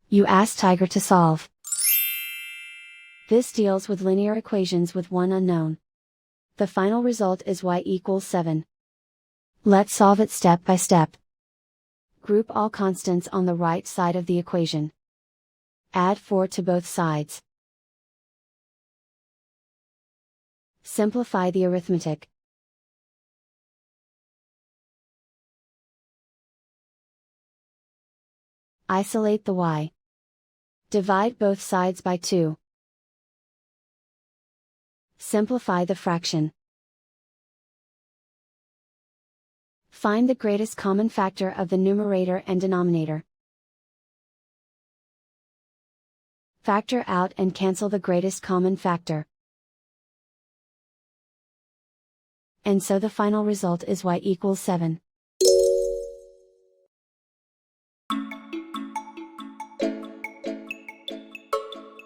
You ask Tiger to solve. This deals with linear equations with one unknown. The final result is y equals 7. Let's solve it step by step. Group all constants on the right side of the equation. Add 4 to both sides. Simplify the arithmetic. Isolate the y. Divide both sides by 2. Simplify the fraction. Find the greatest common factor of the numerator and denominator. Factor out and cancel the greatest common factor. And so the final result is y equals 7.